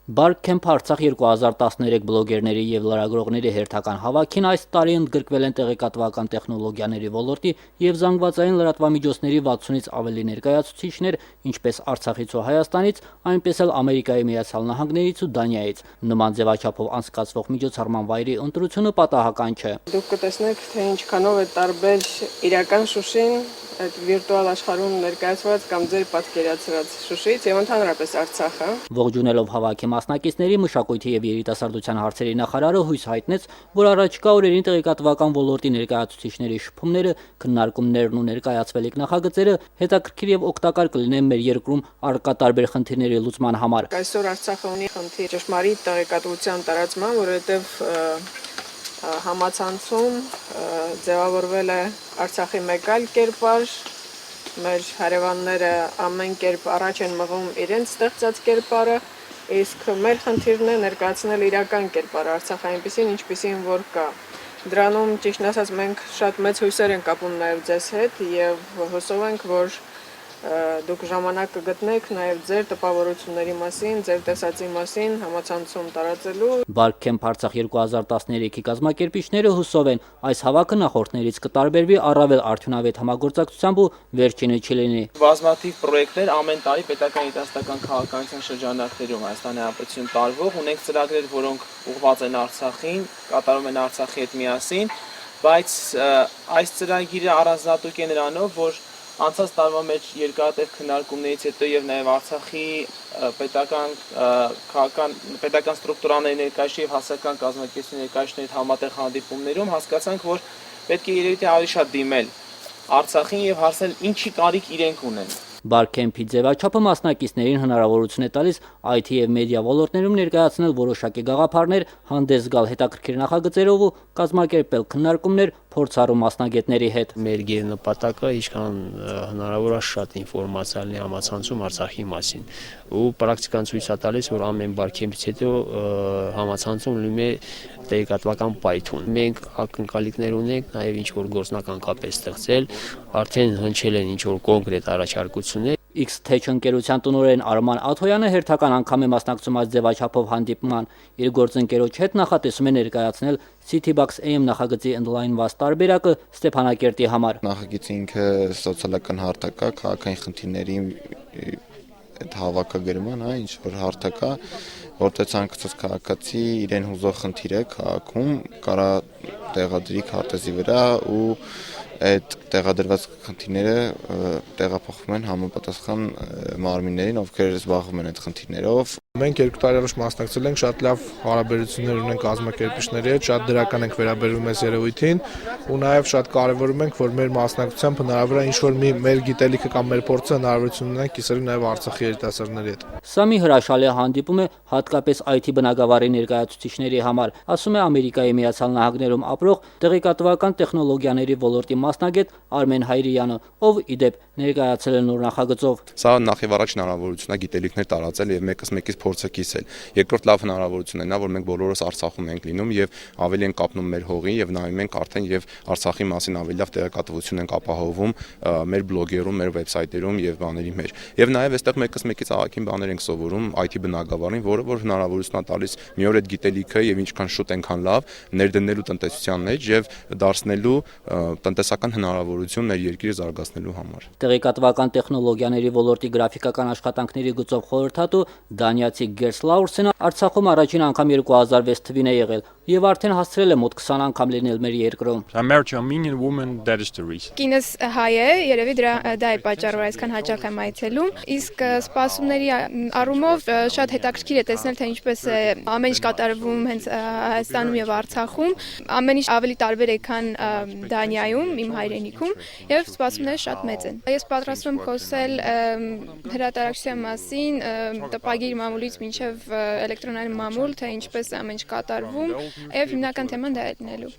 Բարքեմփ Արցախ 2013 բլոգերների և լրագրողների հերթական հավաքին այս տարի ընդգրկվել են տեղեկատվական տեխնոլոգիաների ոլորտի և զանգվածային լրատվամիջոցների 60-ից ավելի ներկայացուցիչներ, ինչպես Արցախից ու Հայաստանից, այնպես էլ Ամերիկայի Միացյալ Նահանգներից ու Դանիայից։ Նման ձևաչափով անցկացվող միջոցառման վայրի ընտրությունը պատահական չէ։ Դուք կտեսնեք, թե ինչքանով է տարբեր իրական Շուշին այդ վիրտուալ աշխարհում ներկայացված կամ ձեր պատկերացրած Շուշից եւ ընդհանրապես Արցախը։ Ողջունելով հավաքի մասնակիցների մշակույթի եւ երիտասարդության հարցերի նախարարը հույս հայտնեց, որ առաջիկա օրերին տեղեկատվական ոլորտի ներկայացուցիչների շփումները, քննարկումներն ու ներկայացվելիք նախագծերը հետաքրքիր եւ օգտակար կլինեն մեր երկրում առկա տարբեր խնդիրների լուծման համար։ Այսօր Արցախը ունի խնդիր ճշմարիտ տեղեկատվության տարածման, որովհետեւ համացանցում ձևավորվել է Արցախի մեկ այլ կերպար, մեր հարևանները ամեն կերպ առաջ են մղում իրենց ստեղծած կերպարը, իսկ մեր խնդիրն է ներկայացնել իրական կերպարը Արցախը այնպեսին, ինչպեսին որ կա։ Դրանում ճիշտն ասած մենք շատ մեծ հույսեր ենք կապում նաև ձեզ հետ եւ հուսով ենք, որ դուք ժամանակ կգտնեք նաև ձեր տպավորությունների մասին, ձեր տեսածի մասին համացանցում տարածելու։ Բարքեմփ Արցախ 2013-ի կազմակերպիչները հուսով են, այս հավաքը նախորդներից կտարբերվի առավել արդյունավետ համագործակցությամբ ու վերջինը չլինի։ Բազմաթիվ պրոյեկտներ ամեն տարի պետական երիտասարդական քաղաքականության շրջանակներում Հայաստանի Հանրապետություն տարվող ունենք ծրագրեր, որոնք ուղղված են Արցախին, կատարում են Արցախի հետ միասին, բայց այս ծրագիրը առանձնահատուկ է նրանով, որ անցած տարվա մեջ երկարատև քննարկումներից հետո եւ նաեւ Արցախի պետական ստրուկտուրաների ներկայացուցիչ եւ հասարակական կազմակերպությունների ներկայացուցիչների համատեղ հանդիպումներում հասկացանք, որ պետք է երևի ավելի շատ դիմել Արցախին եւ հարցնել ինչի կարիք իրենք ունեն։ Բարքեմփի ձևաչափը մասնակիցներին հնարավորություն է տալիս IT եւ մեդիա ոլորտներում ներկայացնել որոշակի գաղափարներ, հանդես գալ հետաքրքիր նախագծերով ու կազմակերպել քննարկումներ փորձառու մասնագետների հետ։ Մեր գերնպատակը ինչքան հնարավոր է շատ ինֆորմացիա լինի համացանցում Արցախի մասին ու պրակտիկան ցույց է տալիս, որ ամեն Բարքեմփից հետո համացանցում լինում է տեղեկատվական պայթուն։ Մենք ակնկալիքներ ունենք նաև ինչ որ գործնական կապ է ստեղծել, արդեն հնչել են ինչ որ կոնկրետ առաջարկություններ։ X-Tech ընկերության տնօրեն Արման Աթոյանը հերթական անգամ է մասնակցում այս ձևաչափով հանդիպման։ Իր գործընկերոջ հետ նախատեսում է ներկայացնել Citybox AM նախագծի ընդլայնված տարբերակը Ստեփանակերտի համար։ Նախագիծը ինքը սոցիալական հարթակա, քաղաքային խնդիրների այդ հավաքագրման, ինչ որ հարթակա, որտեղ ցանկացած քաղաքացի իրեն հուզող խնդիր է քաղաքում, կարա տեղադրի քարտեզի վրա ու այդ տեղադրված խնդիրները տեղափոխվում են համապատասխան մարմիններին, ովքեր զբաղվում են այդ խնդիրներով։ Մենք 2 տարի առաջ մասնակցել ենք, շատ լավ հարաբերություններ ունենք կազմակերպիչների հետ, շատ դրական ենք վերաբերվում այս երևույթին ու նաև շատ կարևորում ենք, որ մեր մասնակցությամբ հնարավոր է ինչ-որ մեր գիտելիքը կամ մեր փորձը հնարավորություն ունենք կիսել նաև Արցախի երիտասարդների հետ։ Սա մի հրաշալի հանդիպում է հատկապես IT բնագավառի ներկայացուցիչների համար, ասում է Ամերիկայի Միացյալ Նահանգներում ապրող տեղեկատվական տեխնոլոգիաների ոլորտի մասնագետ Արմեն Հայրյանը, ով իդեպ ներկայացել է նոր նախագծով։ Սա նախ եւ առաջ հնարավորություն է գիտելիքներ տարածել եւ մեկս մեկից փորձը կիսել։ Երկրորդ լավ հնարավորություն է նա, որ մենք բոլորս Արցախում ենք լինում եւ ավելի ենք կապնում մեր հողին եւ նայում ենք արդեն եւ Արցախի մասին ավելի լավ տեղեկատվություն ենք ապահովում մեր բլոգերում, մեր վեբսայթերում եւ բաների մեջ։ Եվ նաեւ այստեղ մեկս մեկից ահագին բաներ ենք սովորում IT բնագավառին, որը որ հնարավորություն է տալիս մի օր այդ գիտելիքը եւ ինչքան շուտ այնքան լավ ներդնելու տնտեսության մեջ եւ դարձնելու տնտեսական հնարավորություն մեր երկիրը զարգացնելու համար։ Տեղեկատվական տեխնոլոգիաների ոլորտի գրաֆիկական աշխատանքների գծով խորհրդատու դանիացի Գերս Լաուրսենը Արցախում առաջին անգամ 2006 թվին է եղել եւ արդեն հասցրել է մոտ 20 անգամ լինել մեր երկրում։ Կինս հայ է, երևի դա է պատճառը, որ այսքան հաճախ եմ այցելում, իսկ սպասումների առումով շատ հետաքրքիր է տեսնել, թե ինչպես է ամեն ինչ կատարվում հենց Հայաստանում եւ Արցախում, ամեն ինչ ավելի տարբեր է, քան Դանիայում, իմ հայրենիքում, եւ սպասումները շատ մեծ են։ Ես պատրաստվում եմ խոսել հրատարակչության մասին, տպագիր մամուլից մինչև էլեկտրոնային մամուլ, թե ինչպես ամեն ինչ կատարվում, եւ հիմնական թեման դա է լինելու։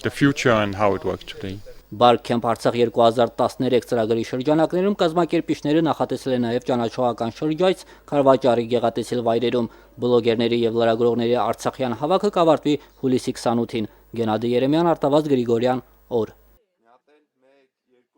The future and how it works today. Բարքեմփ Արցախ 2013 ծրագրի շրջանակներում կազմակերպիչները նախատեսել են նաև ճանաչողական շրջայց Քարվաճարի գեղատեսիլ վայրերում։ Բլոգերների եւ լրագրողների Արցախյան հավաքը կավարտվի հուլիսի 28-ին։ Գենադի Երեմյան, Արտավազդ Գրիգորյան, օր։